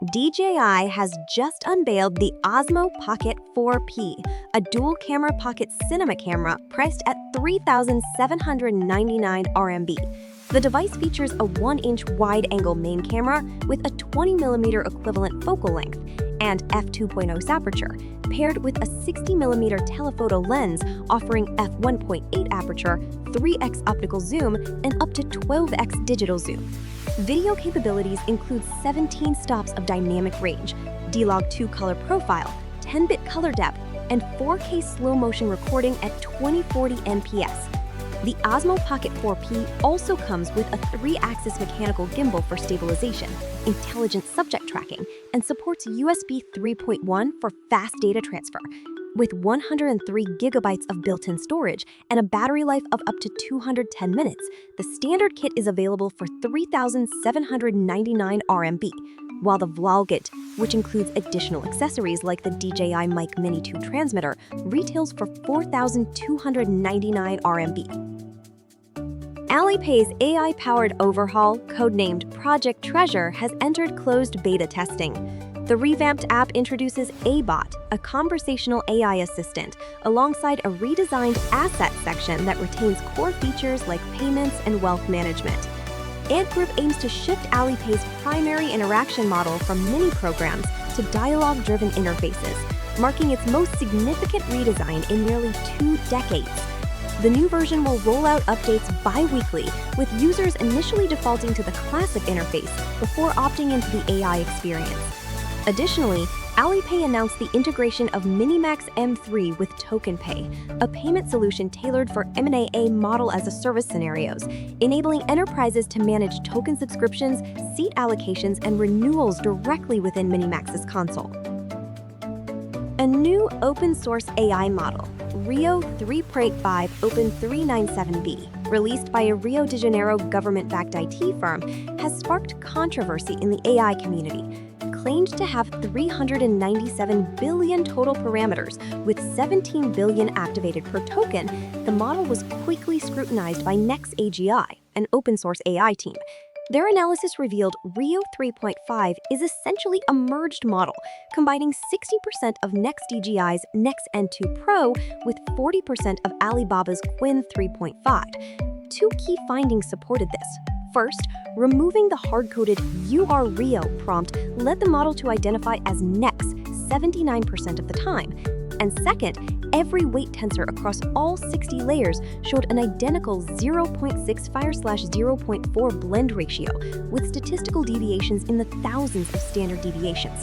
DJI has just unveiled the Osmo Pocket 4P, a dual-camera pocket cinema camera priced at 3,799 RMB. The device features a 1-inch wide-angle main camera with a 20mm equivalent focal length and f2.0 aperture, paired with a 60mm telephoto lens offering f1.8 aperture, 3x optical zoom, and up to 12x digital zoom. Video capabilities include 17 stops of dynamic range, D-Log 2 color profile, 10-bit color depth, and 4K slow-motion recording at 2040 nps. The Osmo Pocket 4P also comes with a 3-axis mechanical gimbal for stabilization, intelligent subject tracking, and supports USB 3.1 for fast data transfer. With 103 gigabytes of built-in storage and a battery life of up to 210 minutes, the standard kit is available for 3,799 RMB, while the Vlogit, which includes additional accessories like the DJI Mic Mini 2 transmitter, retails for 4,299 RMB. Alipay's AI-powered overhaul, codenamed Project Treasure, has entered closed beta testing. The revamped app introduces ABot, a conversational AI assistant, alongside a redesigned asset section that retains core features like payments and wealth management. Ant Group aims to shift Alipay's primary interaction model from mini-programs to dialogue-driven interfaces, marking its most significant redesign in nearly 2 decades. The new version will roll out updates bi-weekly, with users initially defaulting to the classic interface before opting into the AI experience. Additionally, Alipay announced the integration of Minimax M3 with TokenPay, a payment solution tailored for M&A model-as-a-service scenarios, enabling enterprises to manage token subscriptions, seat allocations, and renewals directly within Minimax's console. A new open-source AI model, Rio 3.5 Open 397B, released by a Rio de Janeiro government-backed IT firm, has sparked controversy in the AI community. Claimed to have 397 billion total parameters with 17 billion activated per token, the model was quickly scrutinized by Nex-AGI, an open-source AI team. Their analysis revealed Rio 3.5 is essentially a merged model, combining 60% of Nex-AGI's Nex N2 Pro with 40% of Alibaba's Qwen 3.5. Two key findings supported this. First, removing the hard-coded "You are Rio" prompt led the model to identify as Nex 79% of the time. And second, every weight tensor across all 60 layers showed an identical 0.65/0.4 blend ratio, with statistical deviations in the thousands of standard deviations.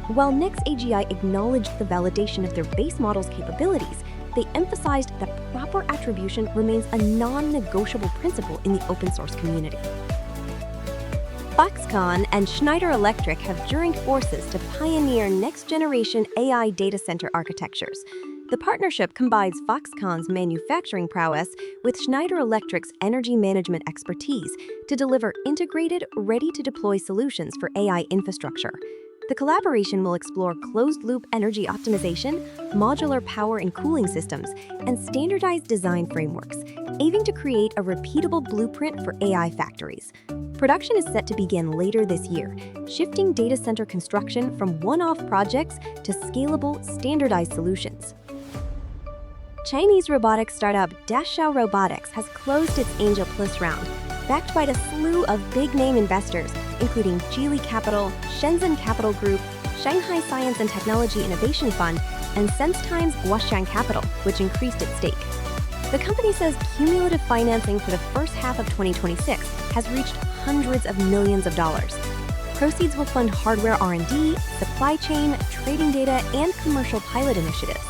While Nex-AGI acknowledged the validation of their base model's capabilities, they emphasized that proper attribution remains a non-negotiable principle in the open-source community. Foxconn and Schneider Electric have joined forces to pioneer next-generation AI data center architectures. The partnership combines Foxconn's manufacturing prowess with Schneider Electric's energy management expertise to deliver integrated, ready-to-deploy solutions for AI infrastructure. The collaboration will explore closed-loop energy optimization, modular power and cooling systems, and standardized design frameworks, aiming to create a repeatable blueprint for AI factories. Production is set to begin later this year, shifting data center construction from one-off projects to scalable, standardized solutions. Chinese robotics startup Dashao Robotics has closed its Angel Plus round, backed by a slew of big-name investors, including Geely Capital, Shenzhen Capital Group, Shanghai Science and Technology Innovation Fund, and SenseTime's Guoxiang Capital, which increased its stake. The company says cumulative financing for the first half of 2026 has reached hundreds of millions of dollars. Proceeds will fund hardware R&D, supply chain, trading data, and commercial pilot initiatives.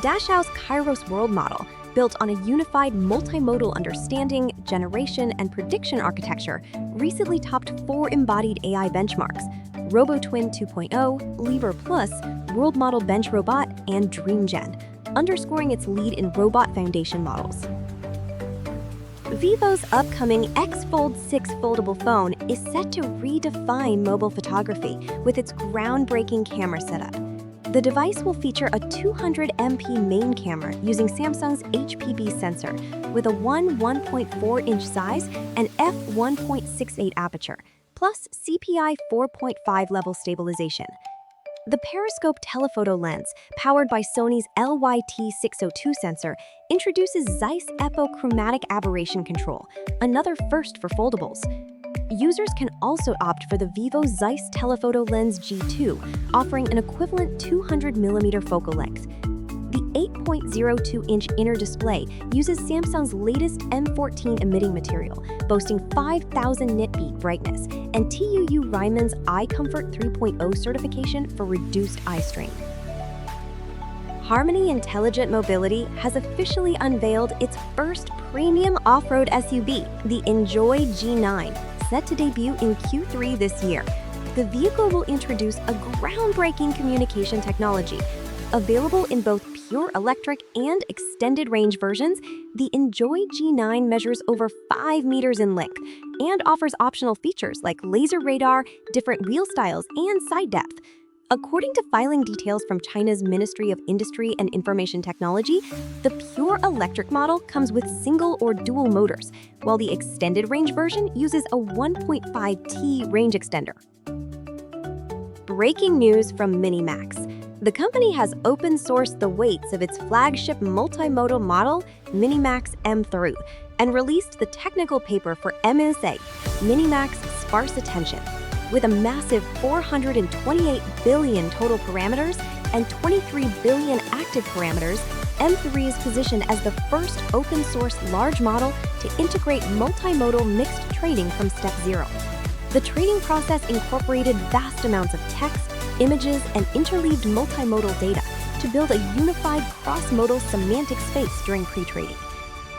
Dashao's Kairos World Model, built on a unified multimodal understanding, generation, and prediction architecture, recently topped 4 embodied AI benchmarks: RoboTwin 2.0, Lever Plus, World Model Bench Robot, and DreamGen, underscoring its lead in robot foundation models. Vivo's upcoming X Fold 6 foldable phone is set to redefine mobile photography with its groundbreaking camera setup. The device will feature a 200MP main camera using Samsung's HPB sensor with a 1.4-inch size and f1.68 aperture, plus CPI 4.5 level stabilization. The periscope telephoto lens, powered by Sony's LYT602 sensor, introduces Zeiss epochromatic aberration control, another first for foldables. Users can also opt for the Vivo Zeiss Telephoto Lens G2, offering an equivalent 200mm focal length. The 8.02-inch inner display uses Samsung's latest M14 emitting material, boasting 5,000 nit-beat brightness, and TUU Ryman's Eye Comfort 3.0 certification for reduced eye strain. Harmony Intelligent Mobility has officially unveiled its first premium off-road SUV, the Enjoy G9, set to debut in Q3 this year. The vehicle will introduce a groundbreaking communication technology. Available in both pure electric and extended range versions, the Enjoy G9 measures over 5 meters in length and offers optional features like laser radar, different wheel styles, and side depth. According to filing details from China's Ministry of Industry and Information Technology, the pure electric model comes with single or dual motors, while the extended range version uses a 1.5T range extender. Breaking news from Minimax. The company has open-sourced the weights of its flagship multimodal model, Minimax M3, and released the technical paper for MSA, Minimax Sparse Attention. With a massive 428 billion total parameters and 23 billion active parameters, M3 is positioned as the first open-source large model to integrate multimodal mixed trading from step zero. The trading process incorporated vast amounts of text, images, and interleaved multimodal data to build a unified cross-modal semantic space during pre-trading.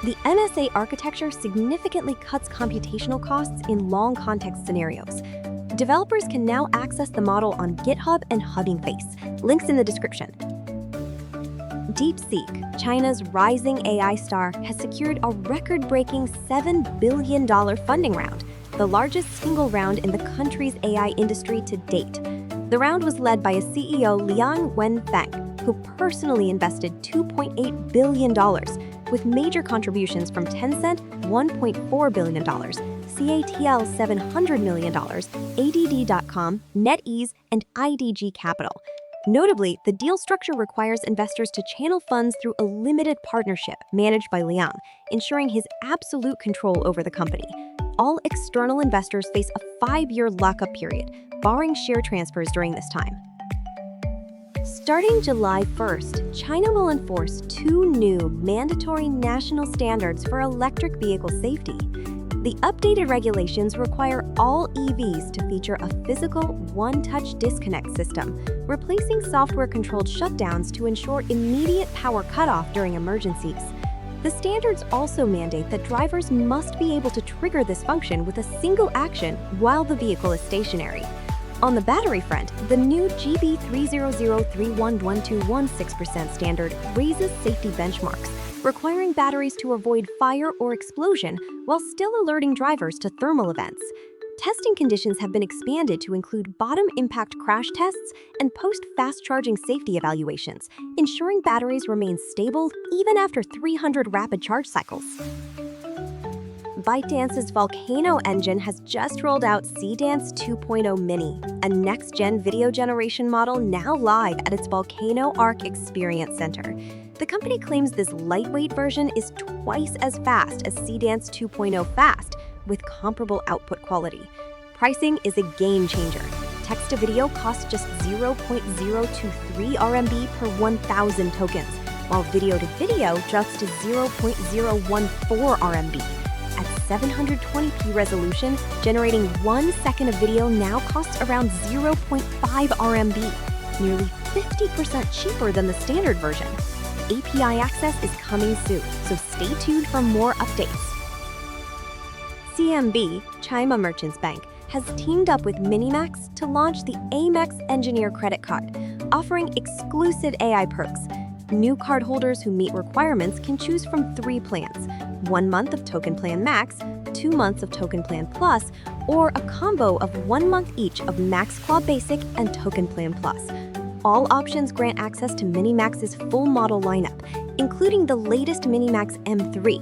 The MSA architecture significantly cuts computational costs in long context scenarios. Developers can now access the model on GitHub and Hugging Face. Links in the description. DeepSeek, China's rising AI star, has secured a record-breaking $7 billion funding round, the largest single round in the country's AI industry to date. The round was led by a CEO, Liang Wenfeng, who personally invested $2.8 billion, with major contributions from Tencent, $1.4 billion, CATL $700 million, ADD.com, NetEase, and IDG Capital. Notably, the deal structure requires investors to channel funds through a limited partnership managed by Liang, ensuring his absolute control over the company. All external investors face a 5-year lockup period, barring share transfers during this time. Starting July 1st, China will enforce 2 new mandatory national standards for electric vehicle safety. The updated regulations require all EVs to feature a physical one-touch disconnect system, replacing software-controlled shutdowns to ensure immediate power cutoff during emergencies. The standards also mandate that drivers must be able to trigger this function with a single action while the vehicle is stationary. On the battery front, the new GB 300311216% standard raises safety benchmarks, requiring batteries to avoid fire or explosion while still alerting drivers to thermal events. Testing conditions have been expanded to include bottom impact crash tests and post-fast charging safety evaluations, ensuring batteries remain stable even after 300 rapid charge cycles. ByteDance's Volcano engine has just rolled out Cdance 2.0 Mini, a next-gen video generation model now live at its Volcano Arc Experience Center. The company claims this lightweight version is twice as fast as Cdance 2.0 Fast, with comparable output quality. Pricing is a game changer. Text-to-video costs just 0.023 RMB per 1,000 tokens, while video-to-video drops to 0.014 RMB. At 720p resolution, generating 1 second of video now costs around 0.5 RMB, nearly 50% cheaper than the standard version. API access is coming soon, so stay tuned for more updates. CMB, China Merchants Bank, has teamed up with Minimax to launch the Amex Engineer Credit Card, offering exclusive AI perks. New cardholders who meet requirements can choose from 3 plans: 1 month of Token Plan Max, 2 months of Token Plan Plus, or a combo of 1 month each of Max Claw Basic and Token Plan Plus. All options grant access to Minimax's full model lineup, including the latest Minimax M3.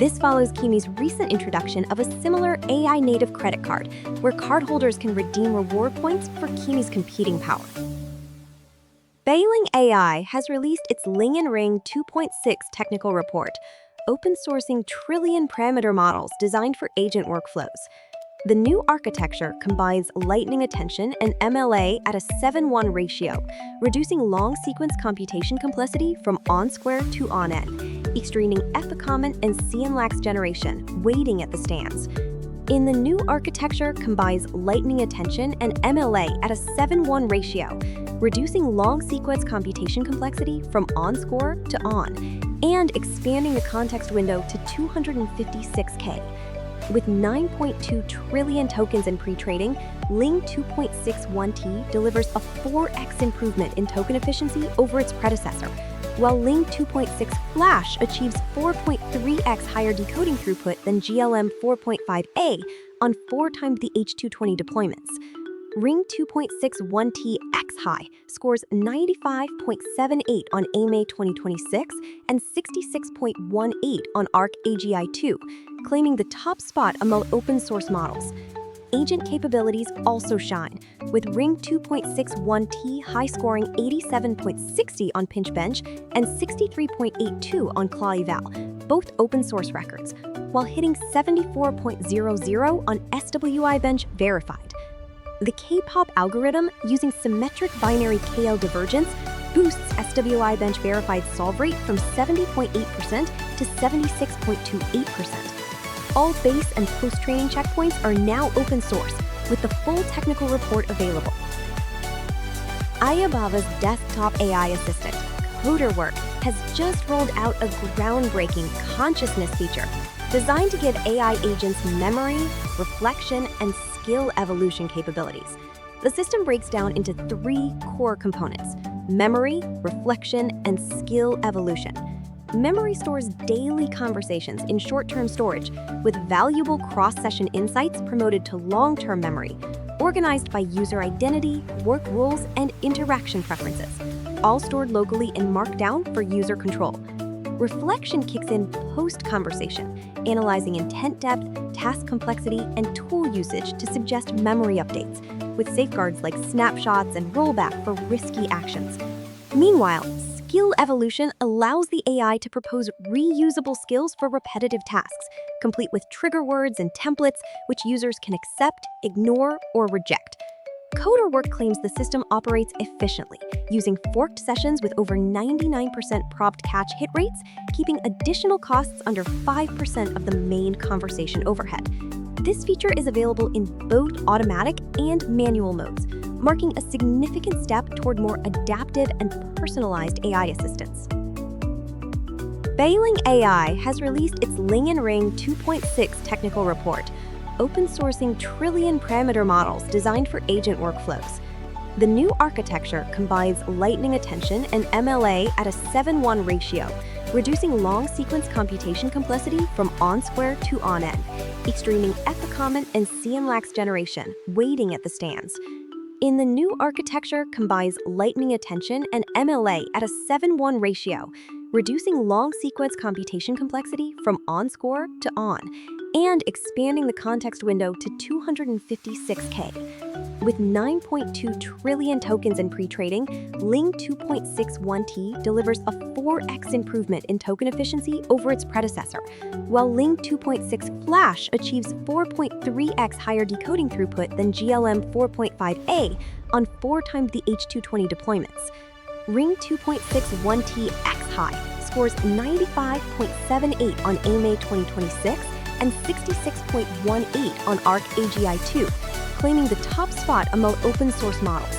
This follows Kimi's recent introduction of a similar AI-native credit card, where cardholders can redeem reward points for Kimi's computing power. Bailing AI has released its Ling Ring 2.6 technical report, open-sourcing trillion-parameter models designed for agent workflows. The new architecture combines lightning attention and MLA at a 7:1 ratio, reducing long sequence computation complexity from on-square to on-n, extreming F-comment and CN-lax generation, waiting at the stands. In the new architecture combines lightning attention and MLA at a 7:1 ratio, reducing long sequence computation complexity from on-score to on, and expanding the context window to 256K. With 9.2 trillion tokens in pre-trading, Ling 2.61T delivers a 4x improvement in token efficiency over its predecessor, while Ling 2.6 Flash achieves 4.3x higher decoding throughput than GLM 4.5A on 4 times the H220 deployments. Ring 2.61T X-High scores 95.78 on AMA 2026 and 66.18 on ARC AGI2, claiming the top spot among open-source models. Agent capabilities also shine, with Ring 2.61T high-scoring 87.60 on Pinch Bench and 63.82 on Claw Eval, both open-source records, while hitting 74.00 on SWI Bench verified. The K-pop algorithm, using symmetric binary KL divergence, boosts SWI Bench verified solve rate from 70.8% to 76.28%. All base and post-training checkpoints are now open source, with the full technical report available. Alibaba's desktop AI assistant, CoderWork, has just rolled out a groundbreaking consciousness feature designed to give AI agents memory, reflection, and skill evolution capabilities. The system breaks down into 3 core components: memory, reflection, and skill evolution. Memory stores daily conversations in short-term storage, with valuable cross-session insights promoted to long-term memory, organized by user identity, work rules, and interaction preferences, all stored locally in Markdown for user control. Reflection kicks in post-conversation, analyzing intent depth, task complexity, and tool usage to suggest memory updates, with safeguards like snapshots and rollback for risky actions. Meanwhile, skill evolution allows the AI to propose reusable skills for repetitive tasks, complete with trigger words and templates which users can accept, ignore, or reject. CoderWork claims the system operates efficiently, using forked sessions with over 99% prompt catch hit rates, keeping additional costs under 5% of the main conversation overhead. This feature is available in both automatic and manual modes, marking a significant step toward more adaptive and personalized AI assistants. Bailing AI has released its Ling Ring 2.6 technical report, open-sourcing trillion-parameter models designed for agent workflows. The new architecture combines lightning attention and MLA at a 7:1 ratio, reducing long sequence computation complexity from on-square to on-n, extreming F-comment and CN-lax generation, waiting at the stands. In the new architecture combines lightning attention and MLA at a 7:1 ratio, reducing long sequence computation complexity from on-score to on, and expanding the context window to 256K. With 9.2 trillion tokens in pre-trading, Ling 2.61T delivers a 4x improvement in token efficiency over its predecessor, while Ling 2.6 Flash achieves 4.3x higher decoding throughput than GLM 4.5A on 4 times the H220 deployments. Ring 2.61T X-High scores 95.78 on AMA 2026 and 66.18 on ARC AGI2, claiming the top spot among open-source models.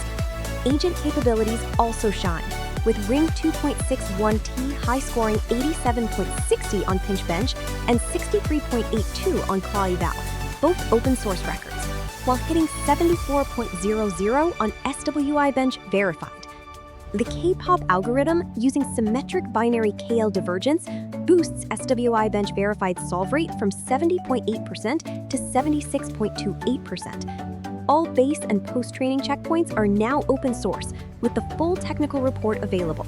Agent capabilities also shine, with Ring 2.61T high-scoring 87.60 on Pinch Bench and 63.82 on Claw Eval, both open-source records, while hitting 74.00 on SWI Bench verified. The K-pop algorithm, using symmetric binary KL divergence, boosts SWI Bench verified solve rate from 70.8% to 76.28%. All base and post-training checkpoints are now open source, with the full technical report available.